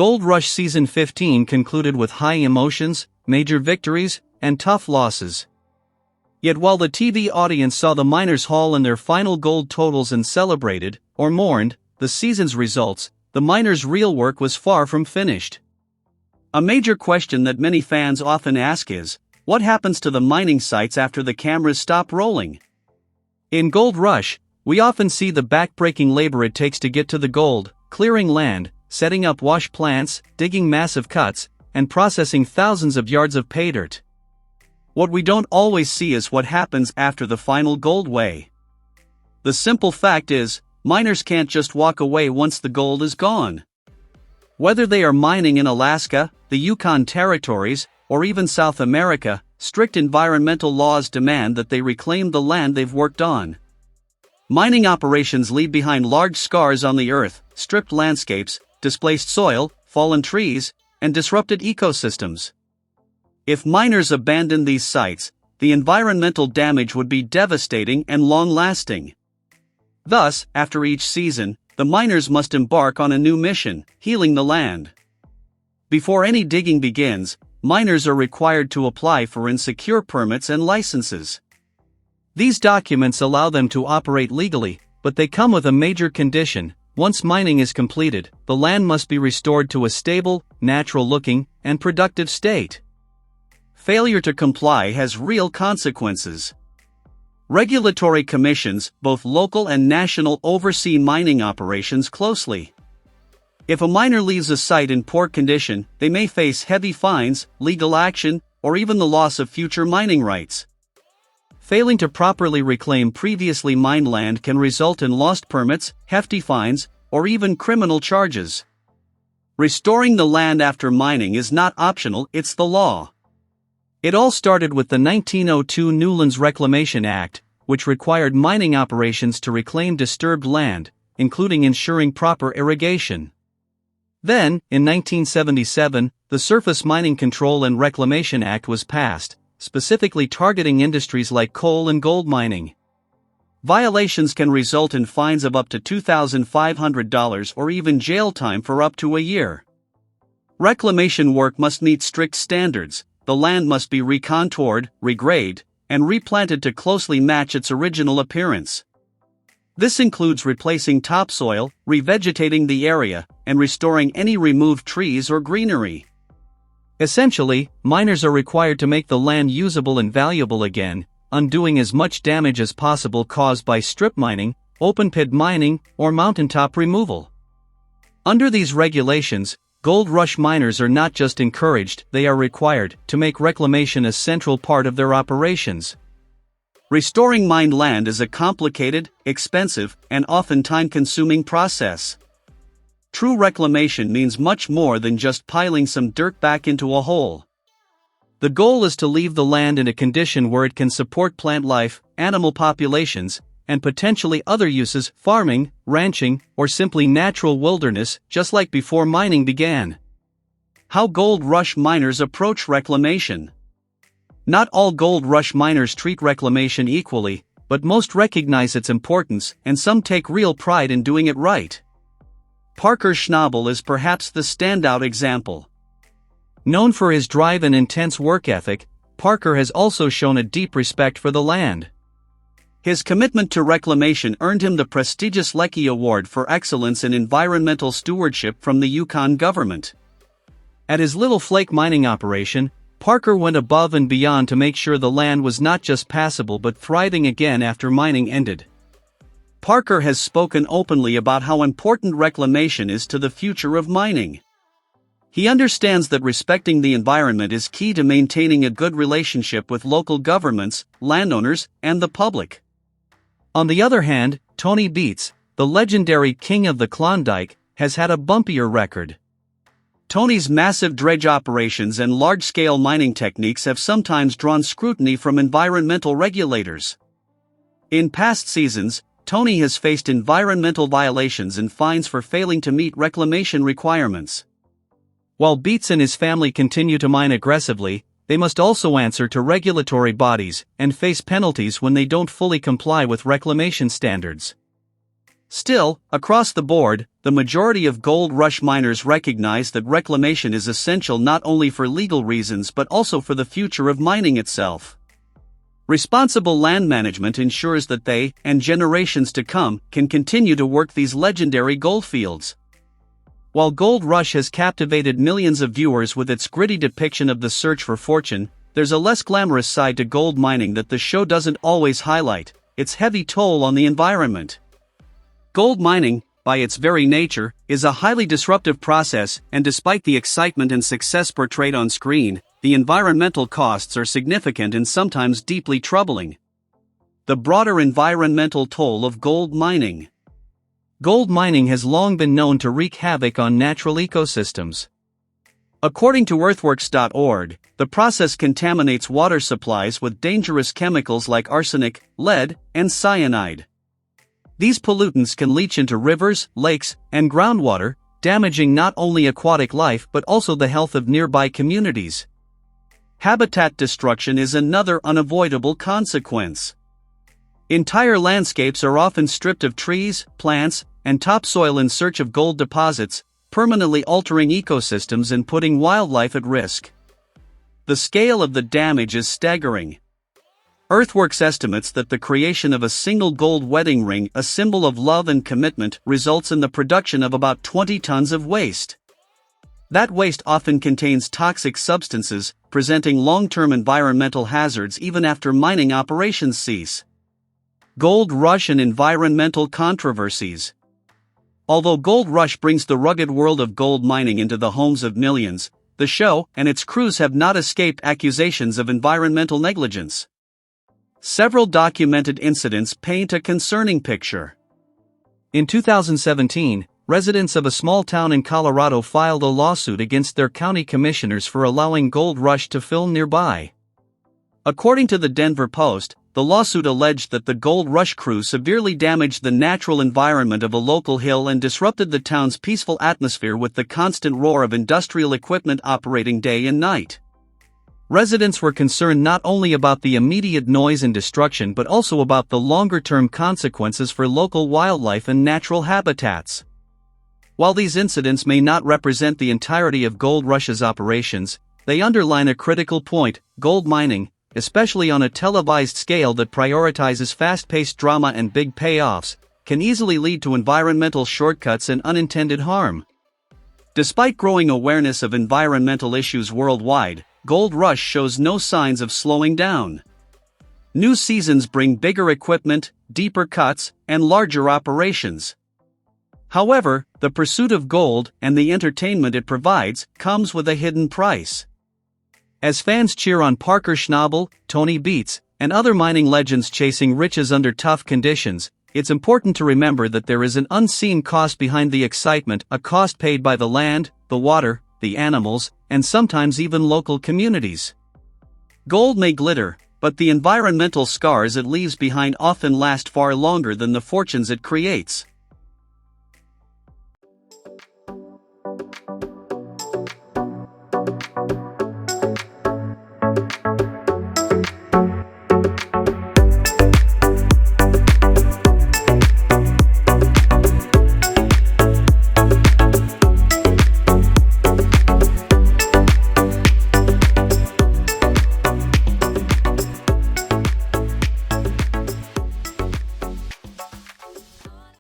Gold Rush Season 15 concluded with high emotions, major victories, and tough losses. Yet while the TV audience saw the miners haul in their final gold totals and celebrated, or mourned, the season's results, the miners' real work was far from finished. A major question that many fans often ask is, what happens to the mining sites after the cameras stop rolling? In Gold Rush, we often see the backbreaking labor it takes to get to the gold, clearing land, setting up wash plants, digging massive cuts, and processing thousands of yards of pay dirt. What we don't always see is what happens after the final gold weigh. The simple fact is, miners can't just walk away once the gold is gone. Whether they are mining in Alaska, the Yukon Territories, or even South America, strict environmental laws demand that they reclaim the land they've worked on. Mining operations leave behind large scars on the earth, stripped landscapes, displaced soil, fallen trees, and disrupted ecosystems. If miners abandoned these sites, the environmental damage would be devastating and long-lasting. Thus, after each season, the miners must embark on a new mission, healing the land. Before any digging begins, miners are required to apply for insecure permits and licenses. These documents allow them to operate legally, but they come with a major condition. Once mining is completed, the land must be restored to a stable, natural-looking, and productive state. Failure to comply has real consequences. Regulatory commissions, both local and national, oversee mining operations closely. If a miner leaves a site in poor condition, they may face heavy fines, legal action, or even the loss of future mining rights. Failing to properly reclaim previously mined land can result in lost permits, hefty fines, or even criminal charges. Restoring the land after mining is not optional, it's the law. It all started with the 1902 Newlands Reclamation Act, which required mining operations to reclaim disturbed land, including ensuring proper irrigation. Then, in 1977, the Surface Mining Control and Reclamation Act was passed, specifically targeting industries like coal and gold mining. Violations can result in fines of up to $2,500 or even jail time for up to a year. Reclamation work must meet strict standards. The land must be recontoured, regraded, and replanted to closely match its original appearance. This includes replacing topsoil, revegetating the area, and restoring any removed trees or greenery. Essentially, miners are required to make the land usable and valuable again, undoing as much damage as possible caused by strip mining, open-pit mining, or mountaintop removal. Under these regulations, Gold Rush miners are not just encouraged, they are required to make reclamation a central part of their operations. Restoring mined land is a complicated, expensive, and often time-consuming process. True reclamation means much more than just piling some dirt back into a hole. The goal is to leave the land in a condition where it can support plant life, animal populations, and potentially other uses, farming, ranching, or simply natural wilderness, just like before mining began. How Gold Rush miners approach reclamation. Not all Gold Rush miners treat reclamation equally, but most recognize its importance, and some take real pride in doing it right. Parker Schnabel is perhaps the standout example. Known for his drive and intense work ethic, Parker has also shown a deep respect for the land. His commitment to reclamation earned him the prestigious Lecky Award for Excellence in Environmental Stewardship from the Yukon government. At his Little Flake mining operation, Parker went above and beyond to make sure the land was not just passable but thriving again after mining ended. Parker has spoken openly about how important reclamation is to the future of mining. He understands that respecting the environment is key to maintaining a good relationship with local governments, landowners, and the public. On the other hand, Tony Beets, the legendary king of the Klondike, has had a bumpier record. Tony's massive dredge operations and large-scale mining techniques have sometimes drawn scrutiny from environmental regulators. In past seasons, Tony has faced environmental violations and fines for failing to meet reclamation requirements. While Beets and his family continue to mine aggressively, they must also answer to regulatory bodies and face penalties when they don't fully comply with reclamation standards. Still, across the board, the majority of gold rush miners recognize that reclamation is essential not only for legal reasons but also for the future of mining itself. Responsible land management ensures that they, and generations to come, can continue to work these legendary goldfields. While Gold Rush has captivated millions of viewers with its gritty depiction of the search for fortune, there's a less glamorous side to gold mining that the show doesn't always highlight: its heavy toll on the environment. Gold mining, by its very nature, is a highly disruptive process, and despite the excitement and success portrayed on screen, the environmental costs are significant and sometimes deeply troubling. The broader environmental toll of gold mining. Gold mining has long been known to wreak havoc on natural ecosystems. According to earthworks.org, the process contaminates water supplies with dangerous chemicals like arsenic, lead, and cyanide. These pollutants can leach into rivers, lakes, and groundwater, damaging not only aquatic life but also the health of nearby communities. Habitat destruction is another unavoidable consequence. Entire landscapes are often stripped of trees, plants, and topsoil in search of gold deposits, permanently altering ecosystems and putting wildlife at risk. The scale of the damage is staggering. Earthworks estimates that the creation of a single gold wedding ring, a symbol of love and commitment, results in the production of about 20 tons of waste. That waste often contains toxic substances, presenting long-term environmental hazards even after mining operations cease. Gold Rush and environmental controversies. Although Gold Rush brings the rugged world of gold mining into the homes of millions, the show and its crews have not escaped accusations of environmental negligence. Several documented incidents paint a concerning picture. In 2017, residents of a small town in Colorado filed a lawsuit against their county commissioners for allowing Gold Rush to film nearby. According to the Denver Post, the lawsuit alleged that the Gold Rush crew severely damaged the natural environment of a local hill and disrupted the town's peaceful atmosphere with the constant roar of industrial equipment operating day and night. Residents were concerned not only about the immediate noise and destruction but also about the longer-term consequences for local wildlife and natural habitats. While these incidents may not represent the entirety of Gold Rush's operations, they underline a critical point: gold mining, especially on a televised scale that prioritizes fast-paced drama and big payoffs, can easily lead to environmental shortcuts and unintended harm. Despite growing awareness of environmental issues worldwide, Gold Rush shows no signs of slowing down. New seasons bring bigger equipment, deeper cuts, and larger operations. However, the pursuit of gold and the entertainment it provides comes with a hidden price. As fans cheer on Parker Schnabel, Tony Beats, and other mining legends chasing riches under tough conditions, it's important to remember that there is an unseen cost behind the excitement, a cost paid by the land, the water, the animals, and sometimes even local communities. Gold may glitter, but the environmental scars it leaves behind often last far longer than the fortunes it creates.